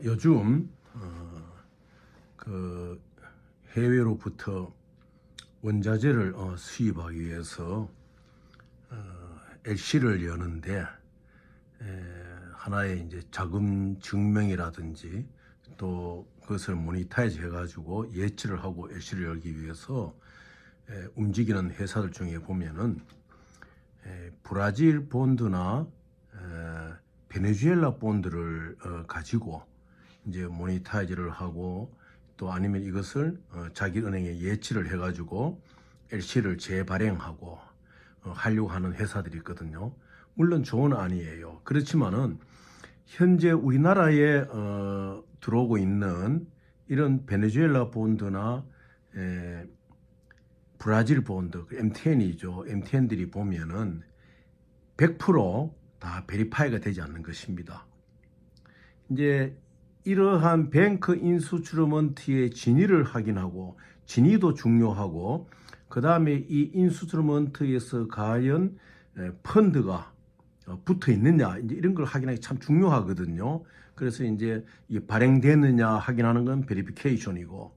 요즘 그 해외로부터 원자재를 수입하기 위해서 LC를 여는데 하나의 이제 자금 증명이라든지 또 그것을 모니타이즈 해가지고 예치를 하고 LC를 열기 위해서 움직이는 회사들 중에 보면은 브라질 본드나 베네수엘라 본드를 가지고 이제 모니타이즈를 하고 또 아니면 이것을 자기 은행에 예치를 해가지고 LC를 재발행하고 하려고 하는 회사들이 있거든요. 물론 좋은 안이에요. 그렇지만은 현재 우리나라에 들어오고 있는 이런 베네수엘라 본드나 브라질 본드, MTN이죠. MTN들이 보면은 100%다 베리파이가 되지 않는 것입니다. 이제 이러한 뱅크 인스트루먼트의 진위를 확인하고 진위도 중요하고 그 다음에 이 인스트루먼트에서 과연 펀드가 붙어 있느냐 이제 이런 걸 확인하기 참 중요하거든요. 그래서 이제 이 발행되느냐 확인하는 건 베리피케이션이고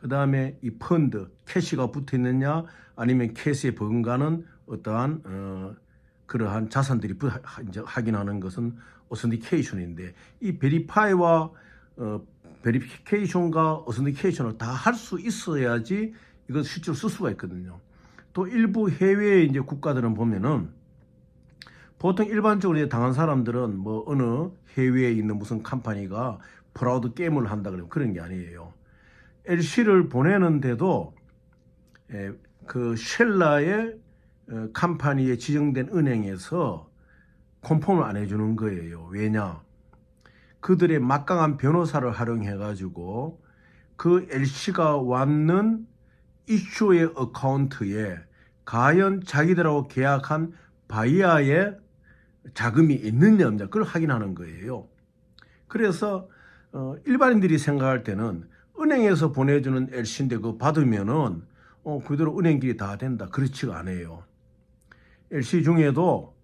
그 다음에 이 펀드 캐시가 붙어 있느냐 아니면 캐시에 버금가는 어떠한 그러한 자산들이 이제 확인하는 것은 어선디케이션인데 이 베리파이와 베리피케이션과 어선디케이션을 다 할 수 있어야지 이걸 실제로 쓸 수가 있거든요. 또 일부 해외의 이제 국가들은 보면은 보통 일반적으로 이제 당한 사람들은 뭐 어느 해외에 있는 무슨 컴퍼니가 프라우드 게임을 한다 그러면 그런 게 아니에요. LC를 보내는데도 그 쉘라의 컴퍼니에 지정된 은행에서 컨펌을 안 해주는 거예요. 왜냐? 그들의 막강한 변호사를 활용해 가지고 그 LC가 왔는 이슈의 어카운트에 과연 자기들하고 계약한 바이아의 자금이 있느냐 없느냐 그걸 확인하는 거예요. 그래서 일반인들이 생각할 때는 은행에서 보내주는 LC인데 그거 받으면은 그대로 은행길이 다 된다. 그렇지가 않아요. LC 중에도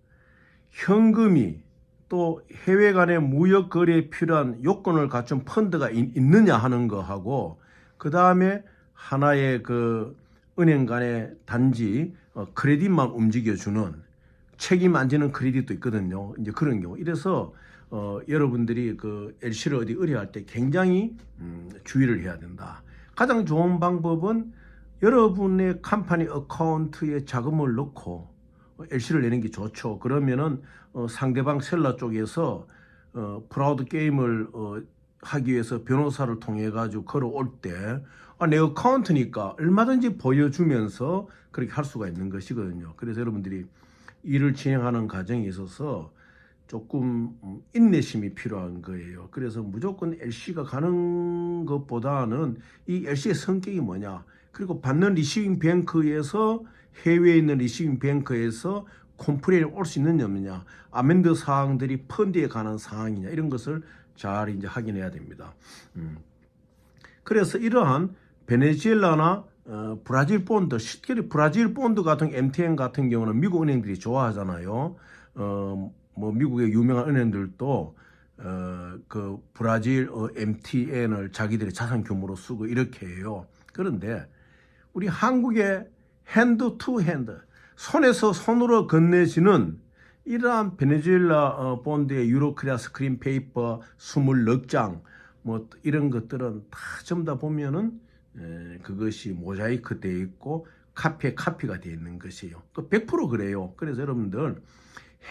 현금이 또 해외 간의 무역 거래에 필요한 요건을 갖춘 펀드가 있느냐 하는 거하고 그 다음에 하나의 그 은행 간의 단지 크레딧만 움직여주는 책임 안 지는 크레딧도 있거든요. 이제 그런 경우. 이래서 여러분들이 그 LC를 어디 의뢰할 때 굉장히 주의를 해야 된다. 가장 좋은 방법은 여러분의 컴퍼니 어카운트에 자금을 넣고 LC를 내는 게 좋죠. 그러면은 상대방 셀러 쪽에서 프라우드 게임을 하기 위해서 변호사를 통해 가지고 걸어올 때 내 어카운트니까 얼마든지 보여주면서 그렇게 할 수가 있는 것이거든요. 그래서 여러분들이 일을 진행하는 과정에 있어서 조금 인내심이 필요한 거예요. 그래서 무조건 LC가 가는 것보다는 이 LC의 성격이 뭐냐 그리고 받는 리시빙 뱅크에서 해외에 있는 리시빙 뱅크에서 컴플레인이 올 수 있느냐 없느냐 아멘드 사항들이 펀드에 관한 사항이냐 이런 것을 잘 이제 확인해야 됩니다. 그래서 이러한 베네수엘라나 브라질 본드, 특히 브라질 본드 같은 MTN 같은 경우는 미국 은행들이 좋아하잖아요. 뭐 미국의 유명한 은행들도 그 브라질 MTN을 자기들의 자산 규모로 쓰고 이렇게 해요. 그런데 우리 한국의 핸드 투 핸드, 손에서 손으로 건네지는 이러한 베네수엘라 본드의 유로크리아 스크린 페이퍼 24장 뭐 이런 것들은 다 전부 다 보면은 그것이 모자이크 되어 있고 카피가 되어 있는 것이에요. 그 100% 그래요. 그래서 여러분들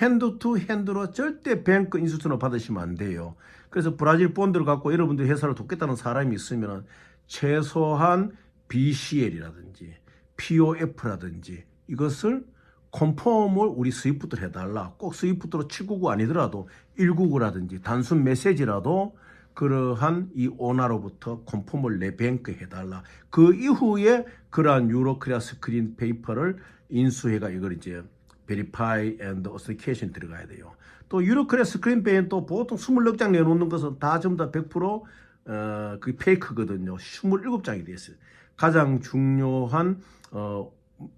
핸드 투 핸드로 절대 뱅크 인스트루먼트 받으시면 안 돼요. 그래서 브라질 본드를 갖고 여러분들 회사를 돕겠다는 사람이 있으면 최소한 BCL이라든지 POF라든지 이것을 컨펌을 우리 스위프트로 해달라. 꼭 스위프트로 799 아니더라도 199라든지 단순 메시지라도 그러한 이 오너로부터 컨펌을 내 뱅크 해달라. 그 이후에 그러한 유로크리아 스크린 페이퍼를 인수해가 이걸 이제 베리파이 앤드 어스티케이션 들어가야 돼요. 또 유로크리아 스크린 페이퍼는 또 보통 24장 내놓는 것은 다 전부 다 100% 페이크거든요. 27장이 되어 있어요. 가장 중요한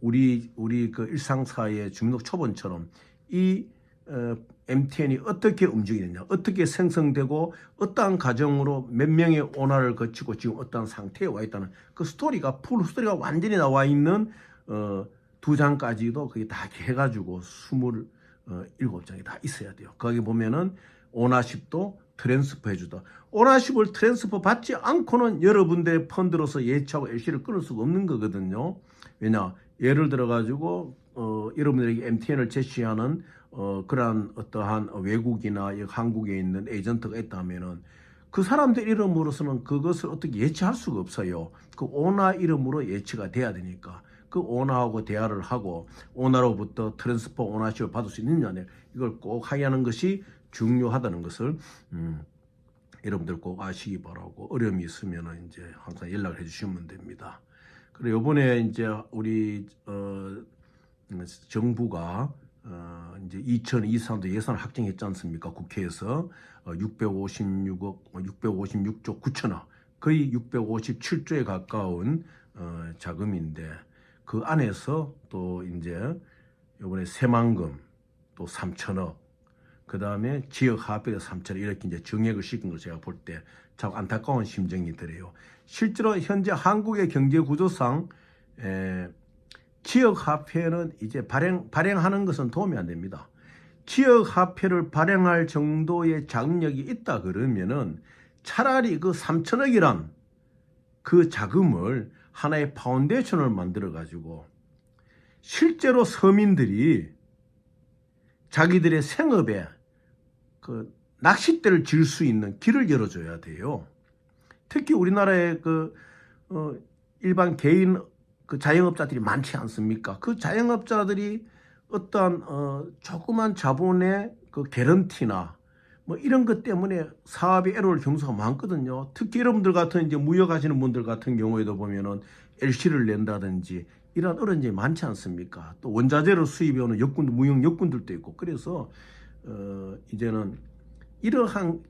우리 그 일상사의 주민등록 초본처럼 이 MTN이 어떻게 움직이느냐, 어떻게 생성되고 어떠한 과정으로 몇 명의 온화를 거치고 지금 어떠한 상태에 와 있다는 그 스토리가 풀 스토리가 완전히 나와 있는 2장까지도 그게 다 해가지고 27장이 다 있어야 돼요. 거기 보면은 오너십도 트랜스퍼 해주다. 오너십을 트랜스퍼 받지 않고는 여러분들의 펀드로서 예치하고 LC를 끊을 수가 없는 거거든요. 왜냐, 예를 들어 가지고 여러분들에게 MTN을 제시하는 그러한 어떠한 외국이나 한국에 있는 에이전트가 있다면은 그 사람들 이름으로서는 그것을 어떻게 예치할 수가 없어요. 그 오너 이름으로 예치가 돼야 되니까 그 오너하고 대화를 하고 오너로부터 트랜스퍼 오너십을 받을 수 있느냐, 이걸 꼭 하게 하는 것이 중요하다는 것을 여러분들 꼭 아시기 바라고, 어려움이 있으면 이제 항상 연락을 해주시면 됩니다. 그리고 이번에 이제 우리 정부가 이제 2023도 예산을 확정했지 않습니까? 국회에서 656조 9천억, 거의 657조에 가까운 자금인데, 그 안에서 또 이제 이번에 새만금 또 3천억, 그 다음에 지역화합에서 3천억, 이렇게 이제 정액을 시킨 걸 제가 볼 때 참 안타까운 심정이 들어요. 실제로 현재 한국의 경제 구조상 지역화폐는 이제 발행하는 것은 도움이 안 됩니다. 지역화폐를 발행할 정도의 자금력이 있다 그러면은 차라리 그 3천억이란 그 자금을 하나의 파운데이션을 만들어 가지고 실제로 서민들이 자기들의 생업에 그 낚싯대를 질 수 있는 길을 열어줘야 돼요. 특히 우리나라의 일반 개인 그 자영업자들이 많지 않습니까? 그 자영업자들이 어떠한 조그만 자본의 그 개런티나 뭐 이런 것 때문에 사업에 애로를 경우가 많거든요. 특히 여러분들 같은 이제 무역하시는 분들 같은 경우에도 보면은 LC를 낸다든지 이런 어려움이 많지 않습니까? 또 원자재를 수입해 오는 역군들, 무역 역군들도 있고, 그래서 이제는 이러한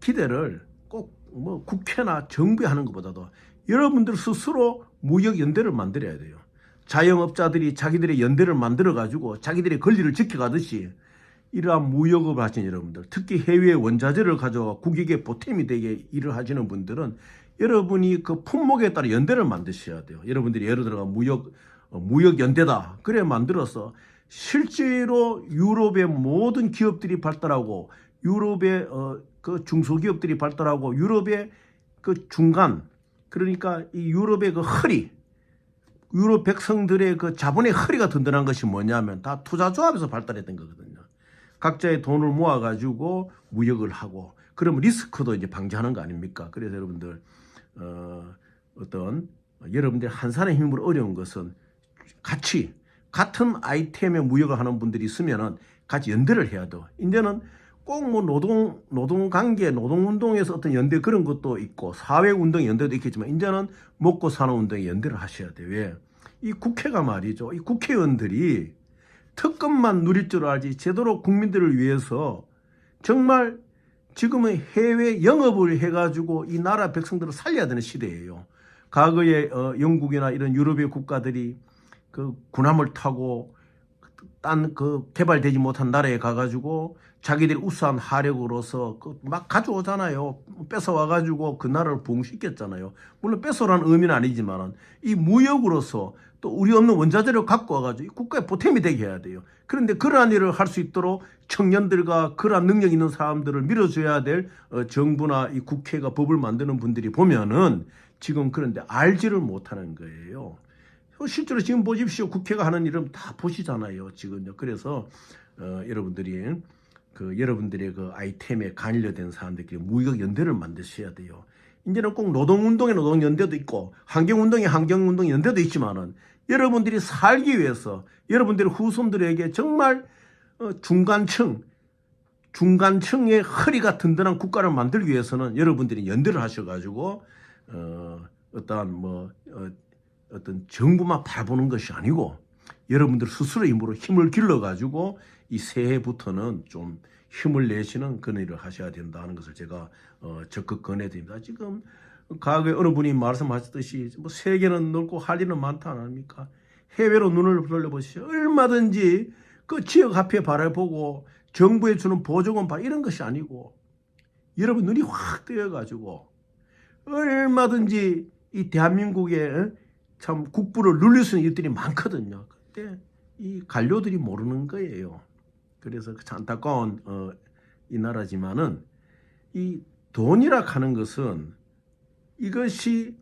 기대를 꼭 뭐 국회나 정부에 하는 것보다도 여러분들 스스로 무역 연대를 만들어야 돼요. 자영업자들이 자기들의 연대를 만들어 가지고 자기들의 권리를 지켜가듯이 이러한 무역업을 하시는 여러분들, 특히 해외 원자재를 가져와 국익에 보탬이 되게 일을 하시는 분들은 여러분이 그 품목에 따라 연대를 만드셔야 돼요. 여러분들이 예를 들어 무역 연대다 그래 만들어서 실제로 유럽의 모든 기업들이 발달하고 유럽의 그 중소기업들이 발달하고 유럽의 그 중간, 그러니까 이 유럽의 그 허리, 유럽 백성들의 그 자본의 허리가 든든한 것이 뭐냐면 다 투자조합에서 발달했던 거거든요. 각자의 돈을 모아가지고 무역을 하고, 그러면 리스크도 이제 방지하는 거 아닙니까? 그래서 여러분들 여러분들 한 사람의 힘으로 어려운 것은 같은 아이템의 무역을 하는 분들이 있으면은 같이 연대를 해야 돼. 이제는 꼭 뭐 노동관계, 노동운동에서 어떤 연대 그런 것도 있고 사회운동 연대도 있겠지만 이제는 먹고 사는 운동에 연대를 하셔야 돼요. 왜? 이 국회가 말이죠. 이 국회의원들이 특권만 누릴 줄 알지 제대로 국민들을 위해서 정말 지금은 해외 영업을 해가지고 이 나라 백성들을 살려야 되는 시대예요. 과거에 영국이나 이런 유럽의 국가들이 그 군함을 타고 딴 그 개발되지 못한 나라에 가가지고 자기들이 우수한 하력으로서 막 가져오잖아요. 뺏어와가지고 그 나라를 부흥시켰잖아요. 물론 뺏어라는 의미는 아니지만 이 무역으로서 또 우리 없는 원자재를 갖고 와가지고 국가에 보탬이 되게 해야 돼요. 그런데 그러한 일을 할 수 있도록 청년들과 그러한 능력 있는 사람들을 밀어줘야 될 정부나 이 국회가 법을 만드는 분들이 보면은 지금 그런데 알지를 못하는 거예요. 실제로 지금 보십시오. 국회가 하는 일은 다 보시잖아요. 지금요. 그래서 여러분들이 여러분들의 그 아이템에 관련된 사람들끼리 무역 연대를 만드셔야 돼요. 이제는 꼭 노동운동에 노동연대도 있고 환경운동에 환경운동 연대도 있지만은 여러분들이 살기 위해서 여러분들의 후손들에게 정말 중간층의 허리가 든든한 국가를 만들기 위해서는 여러분들이 연대를 하셔가지고 어떤 정부만 바라보는 것이 아니고 여러분들 스스로 힘으로 힘을 길러가지고 이 새해부터는 좀 힘을 내시는 그런 일을 하셔야 된다는 것을 제가 적극 권해드립니다. 지금 과거에 어느 분이 말씀하셨듯이 뭐 세계는 넓고 할 일은 많다 아닙니까? 해외로 눈을 돌려보시죠. 얼마든지 그 지역 화폐 바라보고 정부에 주는 보조금 이런 것이 아니고 여러분 눈이 확 뜨여가지고 얼마든지 이 대한민국에 참 국부를 눌릴 수 있는 일들이 많거든요. 그때 이 관료들이 모르는 거예요. 그래서 참 안타까운 이 나라지만은 이 돈이라 하는 것은 이것이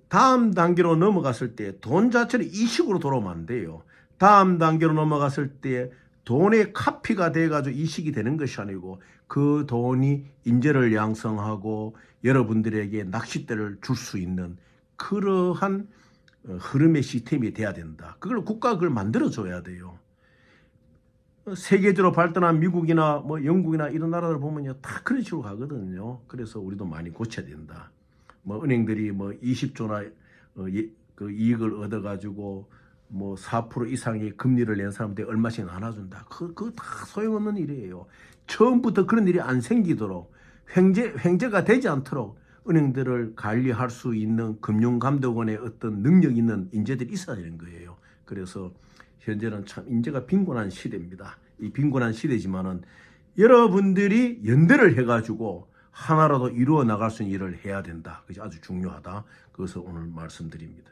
다음 단계로 넘어갔을 때 돈 자체를 이식으로 돌아오면 안 돼요. 다음 단계로 넘어갔을 때 돈의 카피가 돼가지고 이식이 되는 것이 아니고 그 돈이 인재를 양성하고 여러분들에게 낚싯대를 줄 수 있는 그러한 흐름의 시스템이 돼야 된다. 그걸 국가가 그걸 만들어줘야 돼요. 세계적으로 발전한 미국이나 뭐 영국이나 이런 나라들 보면요 다 그런 식으로 가거든요. 그래서 우리도 많이 고쳐야 된다. 뭐 은행들이 뭐 20조나 그 이익을 얻어가지고 뭐 4% 이상의 금리를 낸 사람들이 얼마씩 나눠준다. 그거 다 소용없는 일이에요. 처음부터 그런 일이 안 생기도록 횡재가 되지 않도록 은행들을 관리할 수 있는 금융감독원의 어떤 능력 있는 인재들이 있어야 되는 거예요. 그래서 현재는 참 인재가 빈곤한 시대입니다. 이 빈곤한 시대지만은 여러분들이 연대를 해가지고 하나라도 이루어 나갈 수 있는 일을 해야 된다. 그것이 아주 중요하다. 그것을 오늘 말씀드립니다.